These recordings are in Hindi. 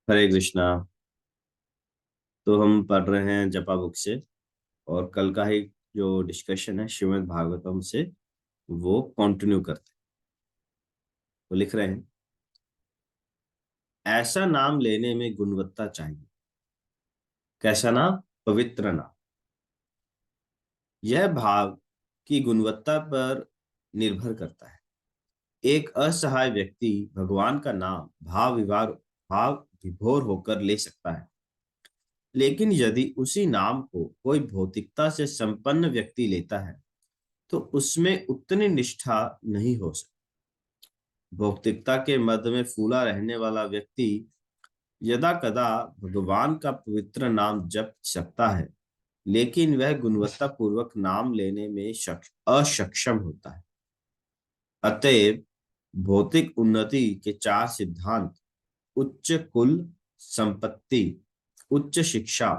हरे कृष्णा। तो हम पढ़ रहे हैं जपा बुक से। और कल का ही जो डिस्कशन है श्रीमद् भागवतम से वो कंटिन्यू करते हैं। वो लिख रहे हैं, ऐसा नाम लेने में गुणवत्ता चाहिए। कैसा नाम? पवित्र नाम। यह भाव की गुणवत्ता पर निर्भर करता है। एक असहाय व्यक्ति भगवान का नाम भाव विभोर होकर ले सकता है, लेकिन यदि उसी नाम को कोई भौतिकता से संपन्न व्यक्ति लेता है तो उसमें उतनी निष्ठा नहीं हो सकती। भौतिकता के मध्य में फूला रहने वाला व्यक्ति यदा कदा भगवान का पवित्र नाम जप सकता है, लेकिन वह गुणवत्ता पूर्वक नाम लेने में असक्षम होता है। अतएव भौतिक उन्नति के चार सिद्धांत, उच्च कुल संपत्ति, उच्च शिक्षा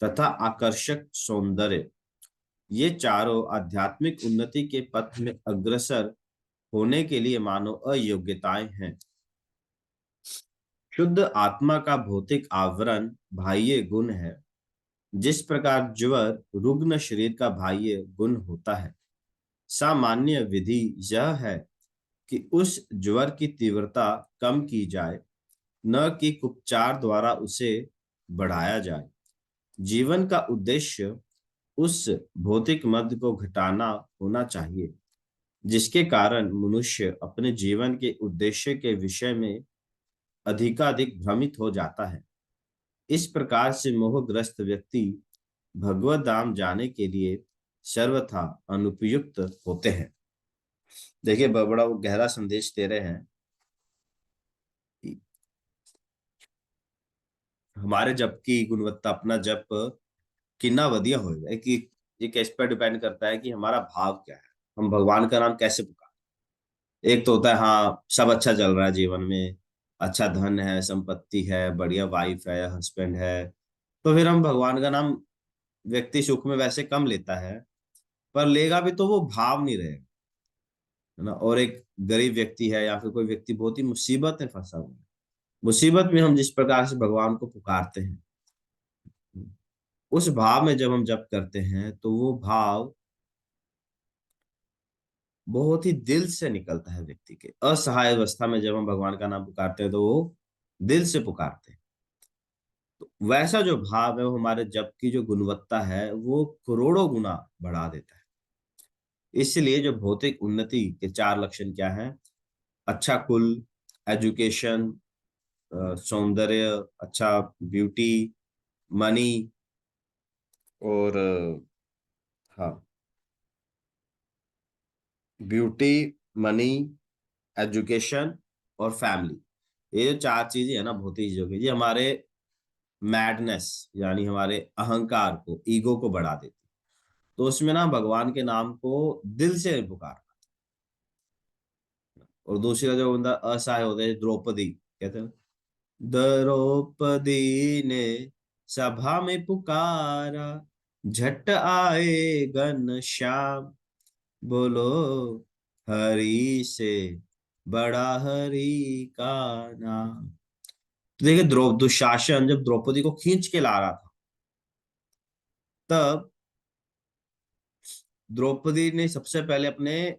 तथा आकर्षक सौंदर्य, ये चारों आध्यात्मिक उन्नति के पथ में अग्रसर होने के लिए मानव अयोग्यताएं हैं। शुद्ध आत्मा का भौतिक आवरण बाह्य गुण है। जिस प्रकार ज्वर रुग्ण शरीर का बाह्य गुण होता है, सामान्य विधि यह है कि उस ज्वर की तीव्रता कम की जाए, न कि उपचार द्वारा उसे बढ़ाया जाए। जीवन का उद्देश्य उस भौतिक मद को घटाना होना चाहिए, जिसके कारण मनुष्य अपने जीवन के उद्देश्य के विषय में अधिकाधिक भ्रमित हो जाता है। इस प्रकार से मोहग्रस्त व्यक्ति भगवत धाम जाने के लिए सर्वथा अनुपयुक्त होते हैं। देखिए, बड़ा वो गहरा संदेश दे रहे हैं कि हमारे जप की गुणवत्ता, अपना जप कितना वधिया होएगा कि ये किस पर डिपेंड करता है कि हमारा भाव क्या है, हम भगवान का नाम कैसे पुकारते हैं। एक तो होता है, हाँ सब अच्छा चल रहा है जीवन में, अच्छा धन है, संपत्ति है, बढ़िया वाइफ है, हस्बैंड है, तो फिर हम भगवान का नाम, व्यक्ति सुख में वैसे कम लेता है, पर लेगा भी तो वो भाव नहीं रहेगा, है ना। और एक गरीब व्यक्ति है या फिर कोई व्यक्ति बहुत ही मुसीबत में फंसा हुआ है, मुसीबत में हम जिस प्रकार से भगवान को पुकारते हैं, उस भाव में जब हम जप करते हैं तो वो भाव बहुत ही दिल से निकलता है। व्यक्ति के असहाय अवस्था में जब हम भगवान का नाम पुकारते हैं तो वो दिल से पुकारते हैं। तो वैसा जो भाव है वो हमारे जप की जो गुणवत्ता है वो करोड़ों गुना बढ़ा देता है। इसलिए जो भौतिक उन्नति के चार लक्षण क्या हैं? अच्छा कुल, एजुकेशन, सौंदर्य, अच्छा ब्यूटी, मनी, और हाँ, ब्यूटी, मनी, एजुकेशन और फैमिली। ये जो चार चीजें है ना भौतिक चीजों की, ये हमारे मैडनेस यानी हमारे अहंकार को, ईगो को बढ़ा देती। तो उसमें ना भगवान के नाम को दिल से पुकार। और दूसरा जो बंदा असहाय होता है, द्रौपदी कहते हैं, द्रौपदी ने सभा में पुकारा, झट आए घनश्याम, बोलो हरि से बड़ा हरि का नाम। तो देखिए, दुशासन जब द्रौपदी को खींच के ला रहा था, तब द्रौपदी ने सबसे पहले अपने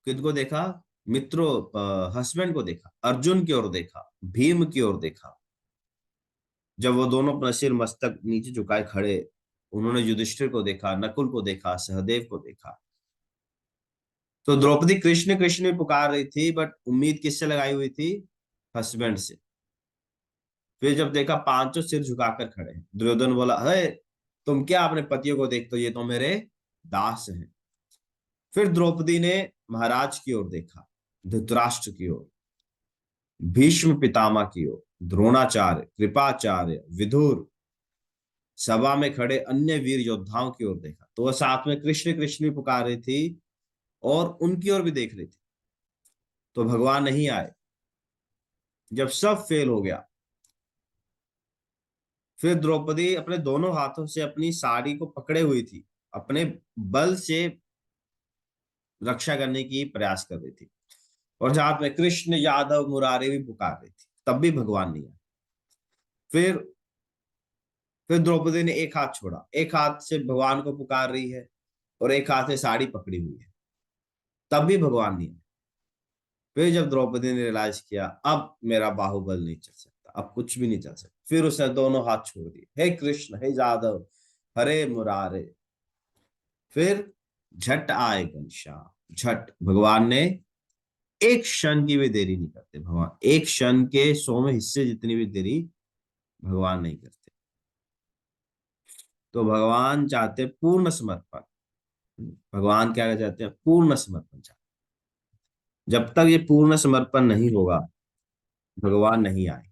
किद को देखा? मित्रों, हस्बैंड को देखा, अर्जुन की ओर देखा, भीम की ओर देखा। जब वो दोनों अपना सिर मस्तक नीचे झुकाए खड़े, उन्होंने युधिष्ठिर को देखा, नकुल को देखा, सहदेव को देखा। तो द्रौपदी कृष्ण कृष्ण भी पुकार रही थी, बट उम्मीद किससे लगाई हुई थी? हस्बैंड से। फिर जब देखा पांचों सिर झुकाकर खड़े हैं, दुर्योधन बोला, है तुम क्या अपने पतियों को देखते हो, ये तो मेरे दास हैं। फिर द्रौपदी ने महाराज की ओर देखा, धृतराष्ट्र की ओर, भीष्म पितामह की ओर, द्रोणाचार्य, कृपाचार्य, विदुर, सभा में खड़े अन्य वीर योद्धाओं की ओर देखा। तो वह साथ में कृष्ण कृष्ण भी पुकार रही थी और उनकी ओर भी देख रही थी। तो भगवान नहीं आए। जब सब फेल हो गया, फिर द्रौपदी अपने दोनों हाथों से अपनी साड़ी को पकड़े हुई थी, अपने बल से रक्षा करने की प्रयास कर रही थी। और जहां पे कृष्ण यादव मुरारी भी पुकार रही थी, तब भी भगवान नहीं आए। फिर फिर द्रौपदी ने एक हाथ छोड़ा, एक हाथ से भगवान को पुकार रही है और एक हाथ से साड़ी पकड़ी हुई है, तब भी भगवान नहीं आए। फिर जब द्रौपदी ने रियलाइज किया अब मेरा बाहुबल नहीं चल सकता, अब कुछ भी नहीं चल सकता, फिर उसने दोनों हाथ छोड़ दिए, हे कृष्ण हे यादव हरे मुरारे। फिर झट आए घनश्याम, झट भगवान ने एक क्षण की भी देरी नहीं करते, भगवान एक क्षण के 100वें हिस्से जितनी भी देरी भगवान नहीं करते। तो भगवान चाहते पूर्ण समर्पण, भगवान क्या चाहते हैं, पूर्ण समर्पण चाहते। जब तक ये पूर्ण समर्पण नहीं होगा भगवान नहीं आए,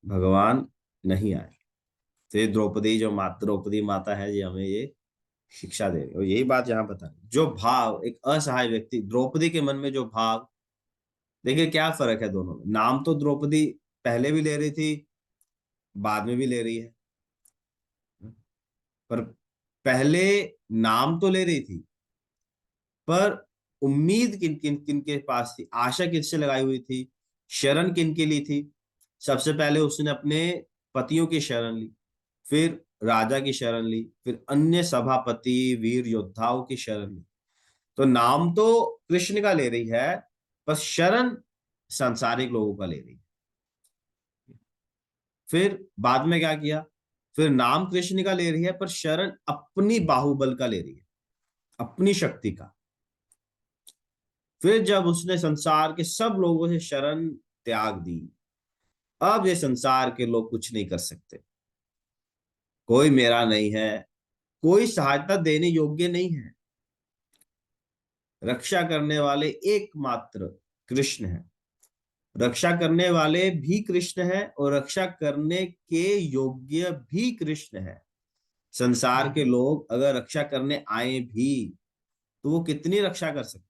भगवान नहीं आए। तो ये द्रौपदी जो द्रौपदी माता है, ये हमें ये शिक्षा दे रही है और यही बात यहाँ बता रही है। जो भाव एक असहाय व्यक्ति, द्रौपदी के मन में जो भाव, देखिए क्या फर्क है दोनों में। नाम तो द्रौपदी पहले भी ले रही थी, बाद में भी ले रही है, पर पहले नाम तो ले रही थी, पर उम्मीद किन किन किन के पास थी, आशा किससे लगाई हुई थी, शरण किन के लिए थी। सबसे पहले उसने अपने पतियों की शरण ली, फिर राजा की शरण ली, फिर अन्य सभापति वीर योद्धाओं की शरण ली। तो नाम तो कृष्ण का ले रही है, पर शरण सांसारिक लोगों का ले रही है। फिर बाद में क्या किया, फिर नाम कृष्ण का ले रही है पर शरण अपनी बाहुबल का ले रही है, अपनी शक्ति का। फिर जब उसने संसार के सब लोगों से शरण त्याग दी, अब ये संसार के लोग कुछ नहीं कर सकते, कोई मेरा नहीं है, कोई सहायता देने योग्य नहीं है, रक्षा करने वाले एकमात्र कृष्ण है, रक्षा करने वाले भी कृष्ण है और रक्षा करने के योग्य भी कृष्ण है। संसार के लोग अगर रक्षा करने आए भी तो वो कितनी रक्षा कर सकते,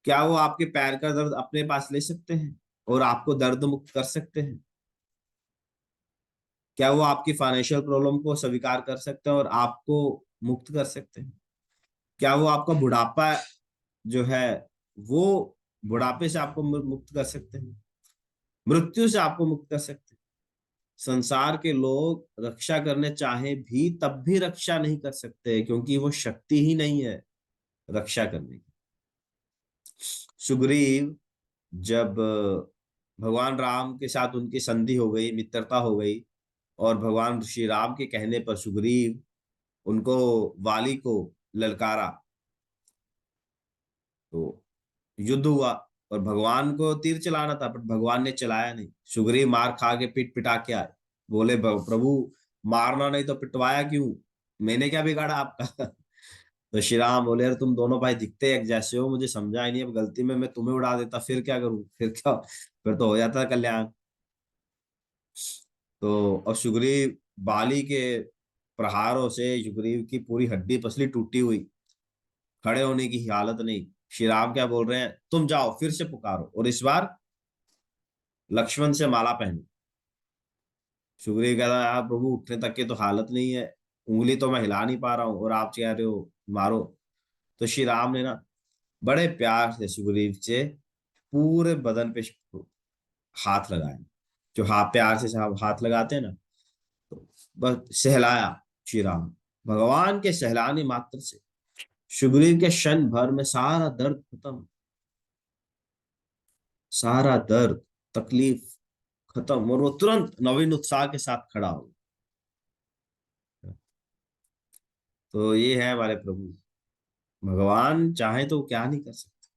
क्या वो आपके पैर का दर्द अपने पास ले सकते हैं और आपको दर्द मुक्त कर सकते हैं? क्या वो आपकी फाइनेंशियल प्रॉब्लम को स्वीकार कर सकते हैं और आपको मुक्त कर सकते हैं? क्या वो आपका बुढ़ापा जो है, वो बुढ़ापे से आपको मुक्त कर सकते हैं, मृत्यु से आपको मुक्त कर सकते हैं? संसार के लोग रक्षा करने चाहे भी तब भी रक्षा नहीं कर सकते, क्योंकि वो शक्ति ही नहीं है रक्षा करने की। सुग्रीव जब भगवान राम के साथ उनकी संधि हो गई, मित्रता हो गई, और भगवान श्री राम के कहने पर सुग्रीव उनको, वाली को ललकारा, तो युद्ध हुआ और भगवान को तीर चलाना था, बट भगवान ने चलाया नहीं। सुग्रीव मार खा के पिट पिटा के आए, बोले प्रभु मारना नहीं तो पिटवाया क्यों, मैंने क्या बिगाड़ा आपका? तो श्री राम बोले यार तुम दोनों भाई दिखते एक जैसे हो, मुझे समझा ही नहीं, अब गलती में मैं तुम्हें उड़ा देता फिर क्या करूं, फिर क्या, फिर तो हो जाता कल्याण। तो और सुग्रीव, बाली के प्रहारों से सुग्रीव की पूरी हड्डी पसली टूटी हुई, खड़े होने की हालत नहीं। श्री राम क्या बोल रहे हैं, तुम जाओ फिर से पुकारो और इस बार लक्ष्मण से माला पहनो। सुग्रीव कहता है यार प्रभु उठने तक की तो हालत नहीं है, उंगली तो मैं हिला नहीं पा रहा हूँ और आप कह रहे हो मारो। तो श्री राम ने ना बड़े प्यार से सुग्रीव से पूरे बदन पे हाथ लगाए, जो हाथ प्यार से हाथ लगाते हैं ना, तो बस सहलाया श्री राम। भगवान के सहलाने मात्र से सुग्रीव के क्षण भर में सारा दर्द खत्म, सारा दर्द तकलीफ खत्म, और वो तुरंत नवीन उत्साह के साथ खड़ा हो। तो ये है हमारे प्रभु, भगवान चाहे तो क्या नहीं कर सकते,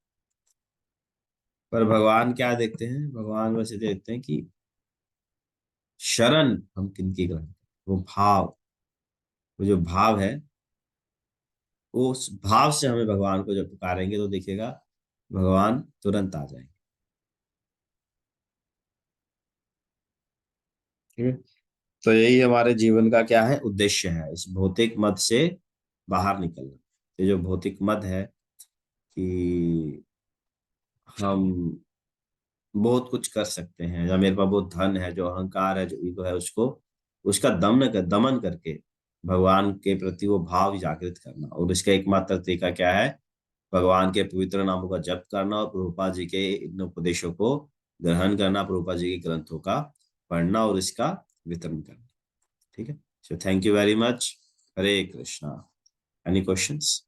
पर भगवान क्या देखते हैं, भगवान वैसे देखते हैं कि शरण हम किनकी ग्रहण करें, वो भाव, वो जो भाव है, वो उस भाव से हमें भगवान को जब पुकारेंगे तो देखिएगा भगवान तुरंत आ जाएंगे। ठीक है। तो यही हमारे जीवन का क्या है, उद्देश्य है, इस भौतिक मद से बाहर निकलना। ये जो भौतिक मद है कि हम बहुत कुछ कर सकते हैं, या मेरे पास बहुत धन है, जो अहंकार है, जो ईगो है, उसको उसका दमन करके भगवान के प्रति वो भाव जागृत करना, और इसका एकमात्र तरीका क्या है? भगवान के पवित्र नामों का जप करना और प्रभुपाद जी के इन उपदेशों को ग्रहण करना, प्रभुपाद जी के ग्रंथों का पढ़ना और इसका वितरण करना। ठीक है, so thank you very much. Hare Krishna. Any questions?